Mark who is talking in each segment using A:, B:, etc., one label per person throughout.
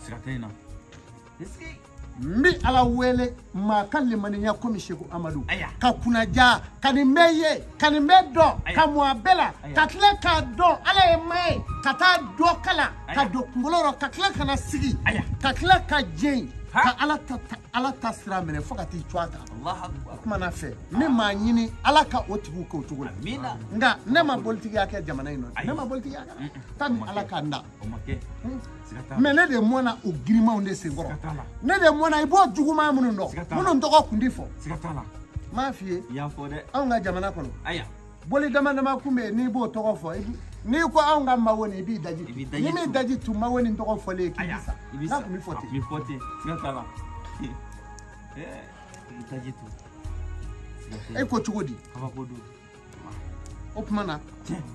A: sigatena
B: mbi ala wele ma kalli maniya komi Sheikh Amadou ka kunaja kanimeye kanimedo ka muabela ka kle ka do ala e mai ka ta do kala ka do ngoloro ka kle kana sigi ka kle ka jeng ka ala ta sira mene fo ka ti chwata Allah akbar kuma na fe ne ma nyini ala ka otibu ko tugo amina nga ne ma politiki yake jamana ino ne ma politiki yake tan ala ka nda o make mais ne de mona o grima onde sengoro ne de mona ibo juguma munu ndo munu ndoko kundi fo sigatala ma fie ya fo de an nga jamana kono aya boli dama kumbe ni bo toko fo ni ko an nga mawoni bi daji ni mi daji tu mawoni ndoko fo le kibisa na mi foti sigatala daji tu e ko chugodi aba ko do opmana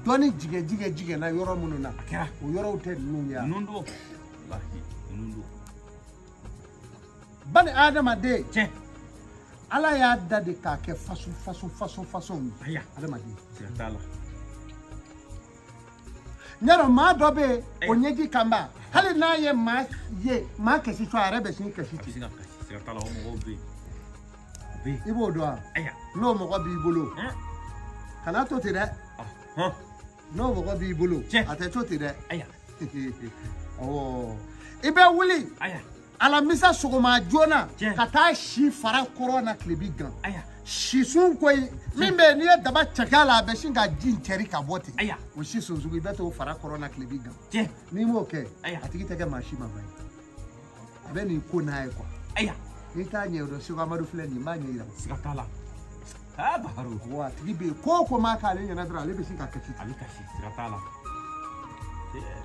B: doni jige na yoro munu na akira o yoro te nunya nundo wallahi nundo bani adama de ala ya dade ka ke façon aya adama de sigatala nyaro ma dobe onyeji kamba hali na ye ma kesi so arabe sin kesi sigatala o mo be ibo do aya no mo ko bi bolo kana to te de no mo ko bi bolo ate to te de aya oh ibe wuli aya ala misa sogoma jona kata shi fara corona klebi gan aya shi sun koy mimbe ni daba chakala be shinga jin teri ka boti aya o shi sun zugi beto fara corona klebi gan ni mo ke atiki tege mashi ma bai abe ni ko na ko aya ni ta nye do Sheikh Amadou Fleni ma nye ira sigatala ha baharu wa tibe ko ma ka le nyana dra le be shinga kachi alikashi sigatala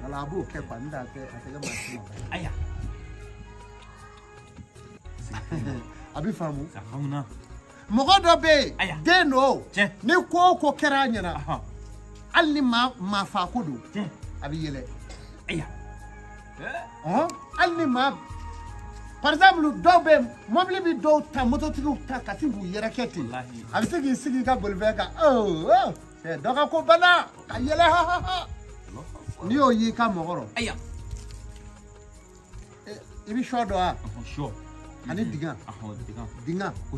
B: ala abu ke kwa nda ke atege mashi ma bai aya abi famu safauna mogodo be deno ni ko kera nyana alli ma fa kodo abi yele aya alli ma par exemple do be mobile bi do ta moto tigu ta katibu yereketi abi sigi ka bolveka c'est doka ko bana ka yele ha ni o yi ka mogoro aya ibi shodo sure ani digan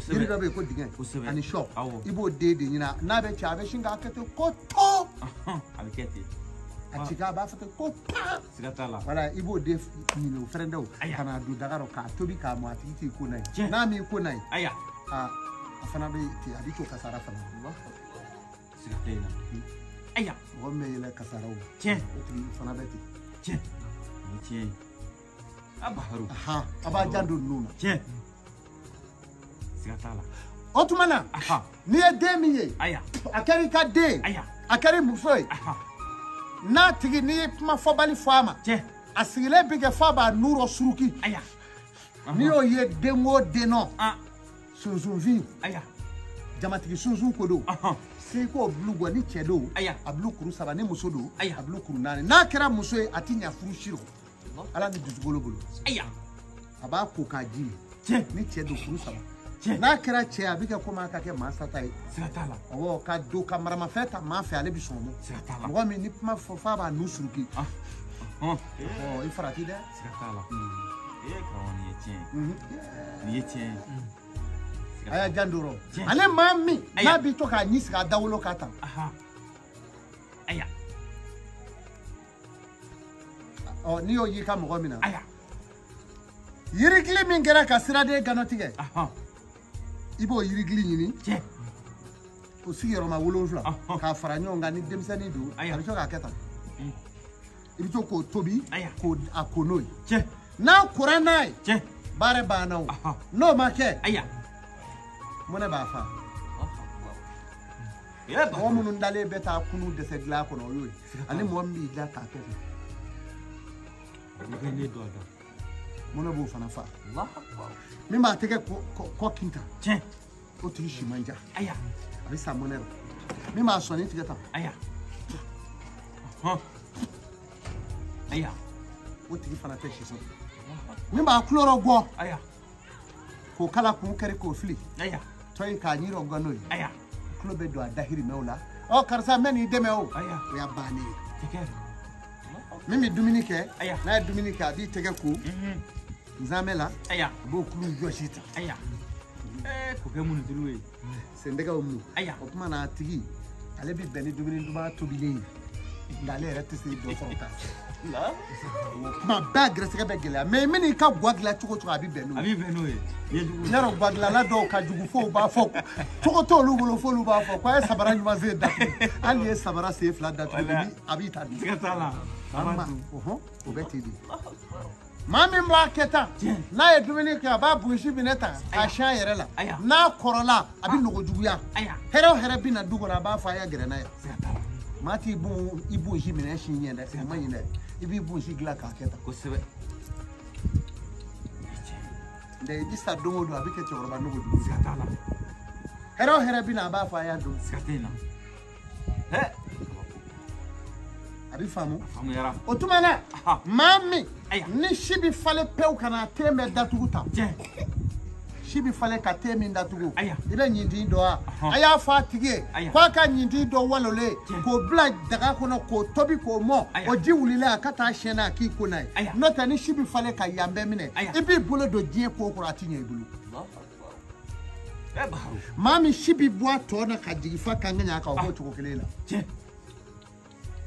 B: iri do be ko digan ani shop ibo de nyina na be cha be shinga kete ko to abikete achika ba fete ko pa sigatala wala ibo de nyino frendo kana du dagaro ka tobi ka mo atiti ko nai na mi ko nai aya afana be ti abiko kasara fana Allah sigatena aya wo me yele kasara wo fana be ti abaharu aba jando nuna sigatala otumana ni edemiye aya akari ka de aya akari mufoi na tigi ni ma fobali fama asigile bige faba nuro suruki aya ni o ye dengo deno sunsun vi aya jamatigi sunsun kodo si ko blu go ni chedo aya ablu kuru saba ni musodo ablu kuru nane na kera muso atinya furu shiro ala ni dusugolo bolo aya aba ko ka ji ni chedo kuru saba na kera che abike ko ma ka ke masa tai sigatala o ka do kamera ma feta ma fe ale bi somo sigatala mo mi ni ma fo fa ba nu suruki ifrati de sigatala ko ni etie aya janduro ale mami na bi to ka nyisi ka dawlo kata aya ni o yi ka mo mina aya yirigli min gera ka sirade ganotige ibo yirigli nyini o sigero ma wolonfla ka faranyo nga ni demsani do ari to ka keta ibi to ko tobi ko akonoi na kuranai bare banaw no make aya mona ba fa o munun dale beta kunu de segla ko no yoy ani mo mbi da ka keta ni do do mona bo fana fa Allah akbar mi ma tege ko kinta o ti shi manja aya abi sa monero mi ma so ni tigata aya aya o ti fana te shi so mi ma kloro go aya ko kala ku kare ko fli aya to yi ka nyiro gono aya klo be do adahiri mewla o karsa meni deme o aya ya bani tege Mimi Dominique na Dominique a dit tege ko nzamela bo kulu joshita
A: ko ke mun diluwe
B: sendega omu o kuma na tigi ale bi beni Dominique duma tobile ndale rete se do sorta la ma bagre se be gele mais mini ka gwagla chuko abi benu yaro gwagla la do ka jugu fo ba fo chuko to lu bolo fo lu ba fo kwa sabara nyuma ze da ali sabara se fla da abi ta bi
A: skatala
B: mama o beti di mami mlaketa na e Dominique ba bushi bineta a sha yere la na korola abi nogo juguya here bi na dugo na ba fa ya gere na ya mati ibu jimine shinye da kuma yine ibi bu jigla ka keta
A: ko sebe
B: de disa dongo do abike choroba no do skatala here bi na ba fa ya do
A: skatena
B: abi famu
A: yara
B: otumana mami ni shibi fale peu kana teme datuguta shibi fale ka teme datugu ibe nyindi do aya fa tige kwa ka nyindi do walole ko bla daga kono ko tobi ko mo o jiwulile akata shena ki kunai nota ni shibi fale ka yambe mine ibi bolo do die ko ko atinye ibulu mami shibi bwa to na ka jigifa kanganya ka ko chuko kelela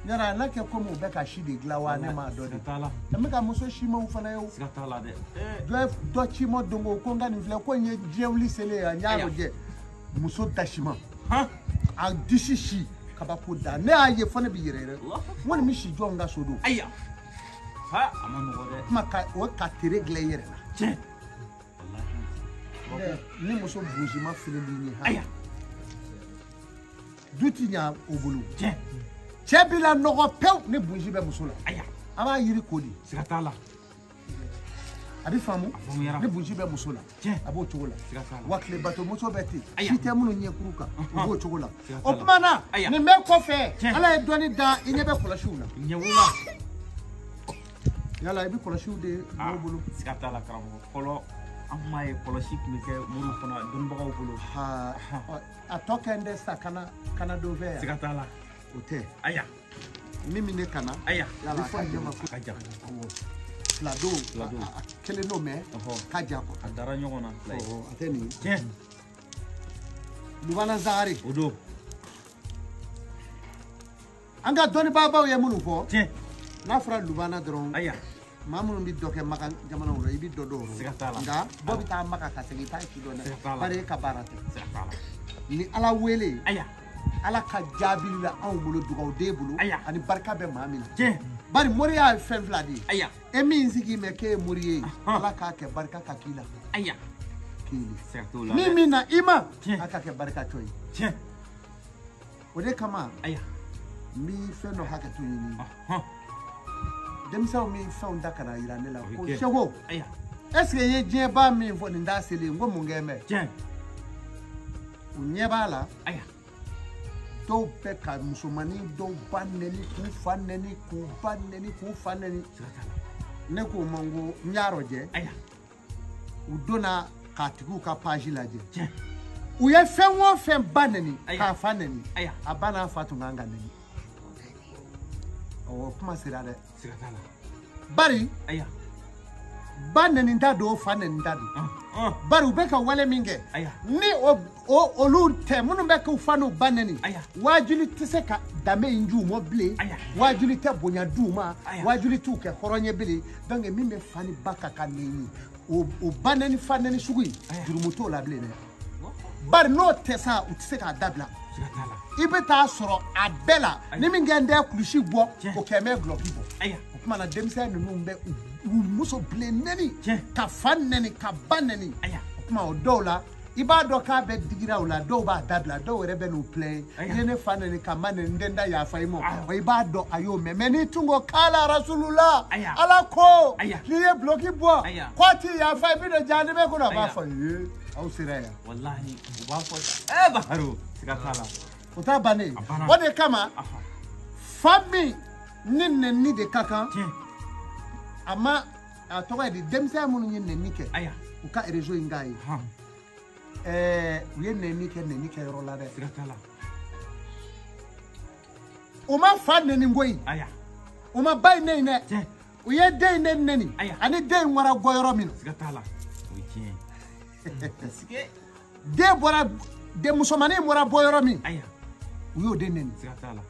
B: yara na ke ko mo be ka shidi glawa ne ma do de me ka muso shima u fana yo
A: skatala de
B: do chimo dongo ko ngani vle ko nye jewli sele ya nyaro je muso tashima a dishishi kaba ko da ne aye fana bi yere woni mi shi jonga sodo
A: amanu gode
B: maka o ka tere gle yere
A: je
B: wallahi ni muso buji ma fili ni duti nya obulu
A: je
B: Chebila nogo peu ne bunji be musula aba yiri kodi
A: sikatala
B: abi famu ne bunji be musula abo chogola wakle bato muso beti shite munu nye kuruka abo chogola okumana ni me kofe ala e doni da inye be kolashula
A: nyewula
B: yala ibi kolashu de mobulu
A: sikatala karamo kolo amma e koloshik mi ke muru fona dun bagaw bulu
B: a tokende sa kana do ve
A: sikatala
B: Ote.
A: Mimi
B: ne kana.
A: Yala
B: fa nyama ko kaja. Flado. Kele no me. Kaja ko.
A: Adara nyogona.
B: Ateni. Lubana zari.
A: Odo.
B: Anga doni baba ye munu fo. Na fra lubana dron. Mamu bi doke maka jamana wala ibi dodo. Nga bobi ta maka ka segi ta ki dona. Bare ka barate. Ni ala wele. Ala ka jabili la anw bolo dugaw de bolo ani barka be maamina bari moriya fen fladi e min sigi me ke moriye ala ka ke barka ka kila kili mimi na ima aka ke barka toy ode kama mi feno haka to yini dem saw mi found kana irane la ko shego est ce que ye dien ba mi fo nda sele ngo mu ngeme unyeba la do be ka musomani do baneni ku faneni ne ko mango nyaro je udona ka tigu ka page la je u ye fen wo fen baneni ka faneni abana fatu nganga neni o kuma sira de
A: sikatala
B: bari baneni ndado faneni ndado bari ube ka wale minge ni olu te munu be ka fanu baneni wajuli tise ka dame inju mo ble wajuli te bonya duma wajuli tu ke horonye bile dange mime fani baka ka neni o baneni faneni sugui durumuto la ble ne bari no tesa utise ka dabla ibe ta soro abela ni minge nde kulushi gbo o keme globi bo kuma na demse nunu mbe muso ble neni ka faneni ka baneni kuma o dola iba do ka be digira wala do ba dabla do were be no play yene faneni ka maneni ndenda ya faimo o iba do ayo memeni tungo kala rasulullah ala ko liye bloki bo kwati ya fa bi do jani be ko na ba fa ye au siraya
A: wallahi ba fo baharu sikatala
B: utabane wode kama fami ninne ni de kaka ama atoka di demsa munu nyenne nike uka rejo ingai uye nike rola de
A: sikatala
B: uma fa neni ngoi uma bay ne ne o ye den ne neni ani den wara goyoro min
A: sigatala weekend sike
B: de bora de musomani wara boyoro min
A: aya
B: o yo den neni
A: sigatala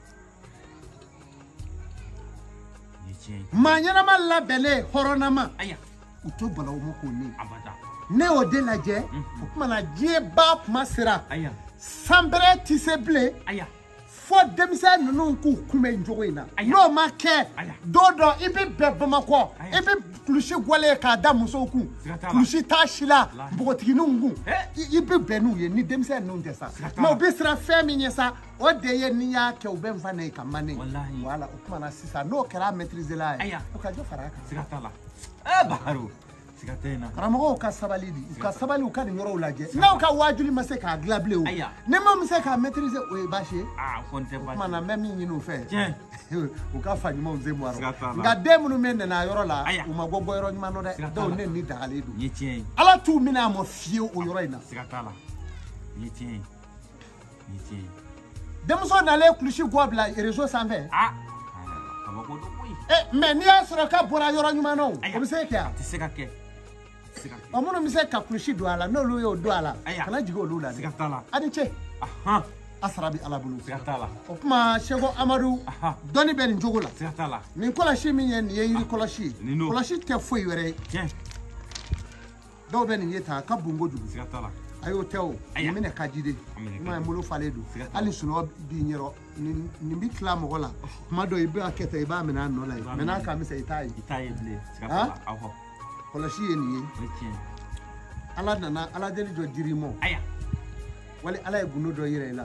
A: weekend
B: manyana malla bele horonama
A: aya
B: uto balaw mo ko ni
A: abada
B: ne o de laje o kuma na die ba kuma sira
A: aya
B: sambre tiseble
A: aya
B: fo demisa nunu ku kume njogo ina no ma ke dodo ibi bebamako ibi klushi gwale ka da muso ku klushi tashila bogotigi nungu ibi benu ye ni demisa nunu desa ma obi sira femi nyesa o de ye ni ya ke obe mfa na ka mane wala o kuma na sisa no kera maîtriser la ya o ka jo faraka
A: sigatala baharu sigatena
B: karamo ka sabali di ka sabali ka ni yoro laje na ka wajuli mase ka glable o ne ma mase ka maîtriser o ba she
A: konte ba
B: mana memi nyinu fe o ka fa nyimo nze mwaro nga dem nu men na yoro la o magogo yoro nyima no de do ne ni dagale du
A: yetien
B: ala tu mina mo fie o yoro ina
A: sigatala yetien
B: dem so na le klushi gobla réseau sans fait
A: amako do koy
B: mais ni asro ka bora yoro nyima no o bi se kia
A: tisekake
B: omono mi se ka klushi do ala no lu yo do ala kana jigo lu la
A: sigatala
B: adi che asrabi ala bulu
A: sigatala
B: o kuma Shego Amadou doni ben njogola
A: sigatala
B: min kolashi min yen ye yiri kolashi te foi were do ben yeta ka bungo du
A: sigatala
B: ayo tew mine ka jide ma mulu faledu ali suno bi nyero ni bi kla mo gola ma do ibe aketa iba mena no la mena ka mi se itai
A: ble sigatala aho
B: kolashi yen ye ala nana ala deli jo dirimo wali ala e guno do yire la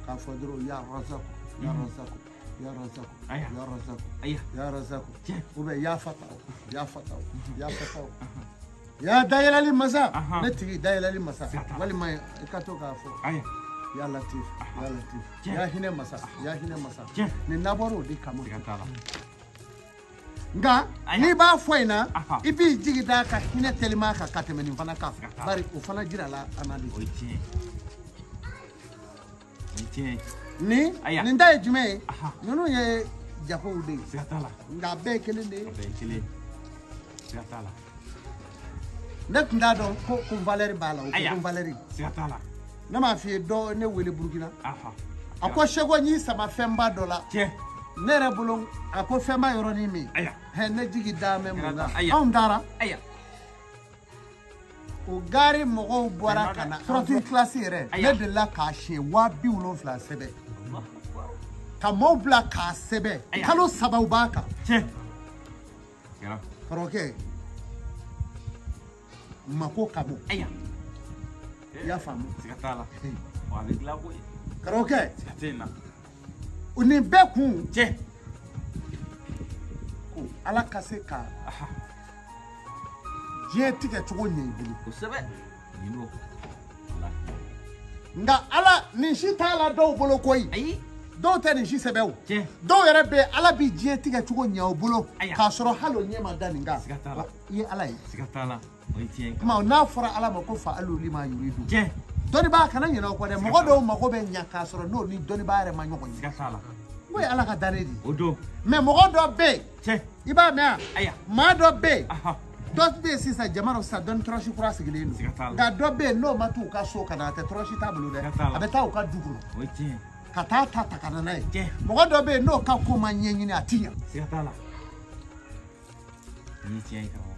B: ka fodro ya razako ya razako ya razako ya razako ya razako ube ya fatao ya fatao ya fatao ya dayalali masa neti dayalali masa wali mai ikato ka fo ya latif ya hine masa ni naboro di kamo nga ni ba foina ibi jigida ka hine telima ka katemeni fana ka bari o fana jira la anali ni ndai jume nono ye japo ude nga be kelende nek ndado ko Valérie bala ko Valérie na ma fi do ne wele Burkina ako Shego nyi sama femba dola nere bulong ako femba yoro ni mi he ne jigi dame munga on dara o gari mogo bora kana sorti classe re ne de la ka she wa bi ulon fla sebe ka mo bla ka sebe kalo sabaw baka roke mako kabo ya famu
A: sigatala wa avec la boy
B: roke
A: sigatena
B: uni beku ala kaseka je tike chogo nyibulu
A: ko sebe yino
B: nga ala ni shitala do bolo koyi do te ni shi sebew do yere be ala bi je tike chogo nyaw bolo ka soro halo nyema dani nga
A: sigatala
B: ye ala yi
A: sigatala
B: ma na fora ala ma ko fa alu lima yuridu doni ba kana nyina ko de mo do mako be nyaka soro no ni doni ba re ma nyoko
A: sigatala
B: we ala ka daredi
A: odo
B: me mo do be iba me ma do be dot be sisa jamaro sa don troshi kura sigilenu ga do be no matu ka so kana te troshi tabulu de abeta o ka duguro kata tata kana nai mo do be no ka ko ma nyenyi ni atinya
A: sigatala ni tiai ka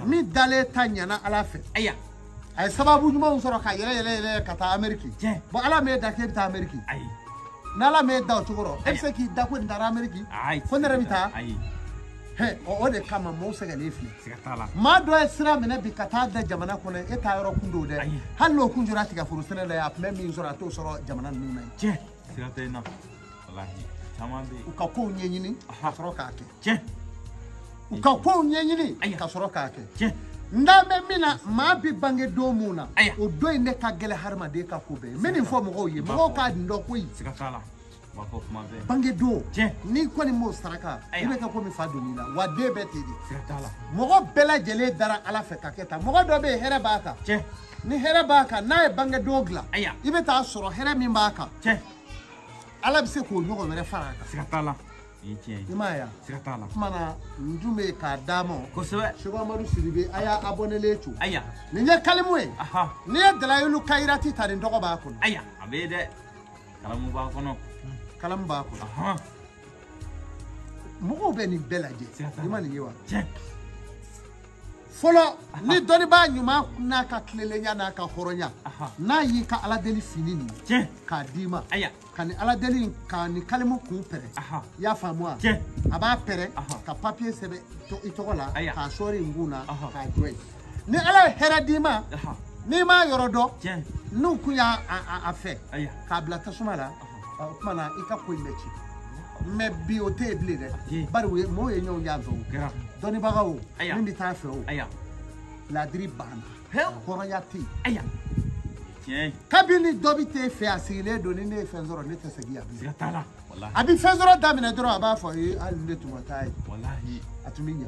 B: mi dale tanya na ala fe ay sababu nyuma soro ka yele kata Ameriki bo ala me da ke ta Ameriki na la me da chugoro ese ki da ko ndara Ameriki ko ne remita he o de kama mo se ga lefi
A: sigatala
B: ma do esra me na bi kata da jamana ko ne e ta yoro kundo de hallo kunjura tiga furu sene da ya me mi soro to soro jamana nu na
A: sigatena wallahi tamambe
B: uka ko nyenyini soro ka ke uka ko nyenyini ka soro ka ke ndame mina ma bi bange do muna o do ine ka gele harma de ka ko be meni fo mo ye mo ka ndo ko yi
A: sigatala wako kuma be
B: bange do ni ko ni mo saraka ibe ka ko mi fa do ni la wa de be tedi
A: sigatala
B: mo bela jele dara ala fe ka keta mo do be here baka ni here baka na e bange do gla ibe ta soro here mi baka ala bi se ko nyogo mere faraka
A: sigatala
B: imaya mana ndume ka damo Sheikh Amadou Sidibé aya abonné lechu ninye kalimwe ni dalayilu kairati tari ndogo ba kono
A: abede kalamu ba kono
B: kalamu ba kono mo be ni belaje imani yewa folo ni doni ba nyuma na ka klelenya na ka horonya na yi ka ala deli finini ka dima kani ala deli ka ni kalimu ku pere ya famwa aba pere ka papier sebe to itokola ka sori nguna ka joy ni ala hera dima ni ma yorodo nu ku ya afe ka bla tasumala mana ika ko mechi me bi o te blide bari we mo ye nyon ya zo doni bagawo ni bi ta fe o la dri bana horonya ti kabini dobi te fe asile doni ne fe zoro ne tesegi abi
A: tala wallahi
B: abi fe zoro damina dro aba fo yi alinde tumatai
A: wallahi
B: atuminya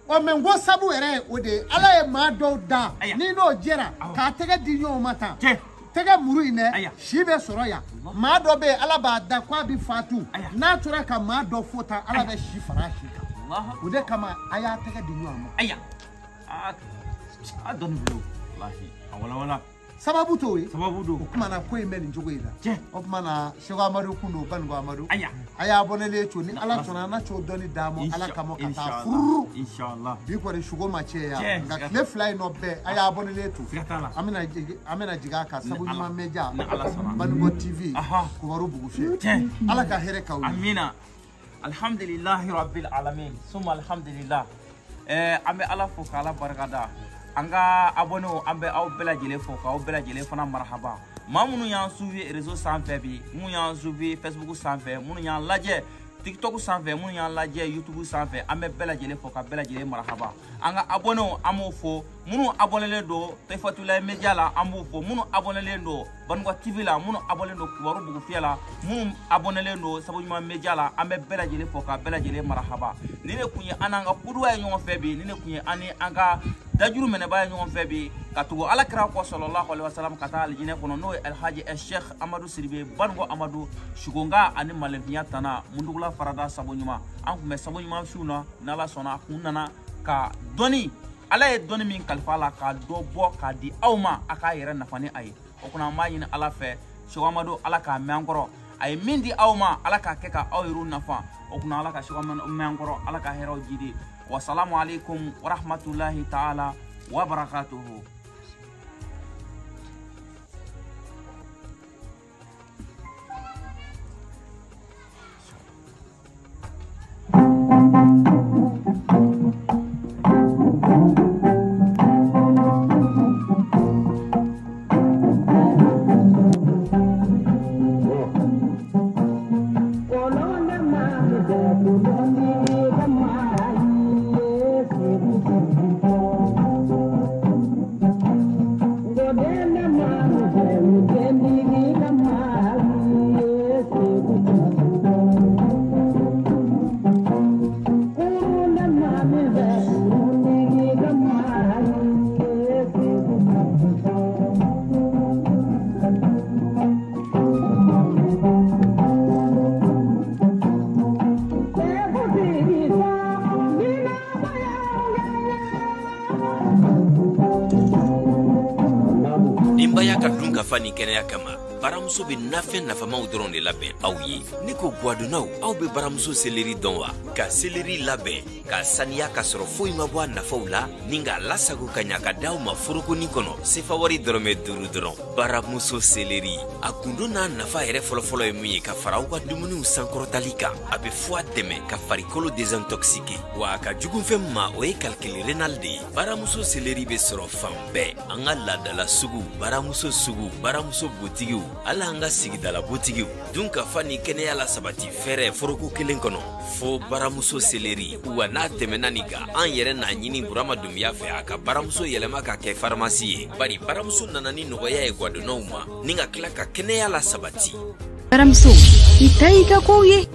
B: o mengo sabu ere o de ala e ma do da ni no jera ka tege di yo mata tege muru ine shibe soroya ma do be ala ba da kwa bi fatu na tura ka ma do fota ala be shi farashi Allah o de kama aya tege di yo ama
A: adon blo wallahi wala
B: sababu to we
A: sababu do
B: kuma na ko imeni njogo ida o kuma na Sheikh Amadou kuno bango Amadou aya bonele cho ni ala sona na cho doni damo ala kamo kata furu
A: inshallah
B: bi ko re shugo mache ya nga le fly no be aya bonele to amena jiga ka sabu ma meja bango TV ko waru bugu fe ala ka here ka
A: amina alhamdulillah rabbil alamin summa alhamdulillah ambe ala fo kala barakada anga abono ambe aw bela jele fo ka aw bela jele fana marhaba mamunu yan suivi réseau sanfɛ bi mun yan suivi Facebook sanfɛ mun yan lajɛ TikTok sanfɛ mun yan lajɛ YouTube sanfɛ ambe bela jele fo ka bela jele marhaba anga abono amo fo munu abonele do Taifatulahi Media la ambo fo munu abonele do Bango TV la munu abonele do Kibaru Bugu Fiyɛ la munu abonele do Sabujuma Media la ambe bela jele fo ka bela jele marhaba ni ne kunye ananga kuduwa ɲɔgɔn fɛ bi ni ne kunye ani anga dajuru mene ba ɲɔgɔn fɛ bi ka tugu alakira ko sallallahu alaihi wasallam ka taa aljinɛ kɔnɔ n'o ye Alhaji Sheikh Amadou Sidibé Bango Amadou Shugonga ani Malenfiya tana Mundugula farada Sabuɲuma an kun bɛ Sabuɲuma fiw na n'Ala sɔnna kun nana ka dɔni ala ye dɔni min kalifa la ka dɔ bɔ ka di aw ma a k'a yɛrɛ nafa ni a ye o kuna an b'a ɲini ala fɛ Sheikh Amadou ala k'a mɛn an kɔrɔ a ye min di aw ma ala k'a kɛ ka aw yɛrɛw nafa o kuna ala ka Sheikh Amadou mɛn an kɔrɔ ala ka hɛrɛw jidi wassalamu alaikum wa rahmatullahi ta'ala wa barakatuhu.
C: Fani kɛnɛya kama baramuso be nafɛn nafamaw dɔrɔn de labɛn aw ye ne ko gwadonaw aw be baramuso seleri dɔn wa ka seleri labɛn ka saniya ka sɔrɔ foyi ma bɔ a nafaw la ni k'a lasago ka ɲa ka d'aw ma forokoni kɔnɔ sefa wari dɔrɔmɛ 5 dɔrɔn baramuso seleri a kundo n'a nafa yɛrɛ fɔlɔfɔlɔ ye mun ye ka fara aw ka dumuniw sankɔrɔtali kan a be fɔ a dɛmɛ ka farikolo désintoxiqué wa a ka jugunfɛn ma o ye calcul rénal de ye baramuso seleri be sɔrɔ fan bɛɛ an ka laadala sugu baramuso sugu baramuso botigiw ala an ka sigidala botigiw dun ka fa ni kɛnɛya la sabati fɛrɛ foroko kelen kɔnɔ fo baramuso seleri wa n'a tɛmɛna nin kan an yɛrɛ n'a ɲini Burama Dunbiya fɛ a ka baramuso yɛlɛma ka kɛ faramasi ye bari baramuso nana ni nɔgɔya ye gwadonaw ma ni ka tila ka kɛnɛya la sabati
D: baramuso i ta i ka kow ye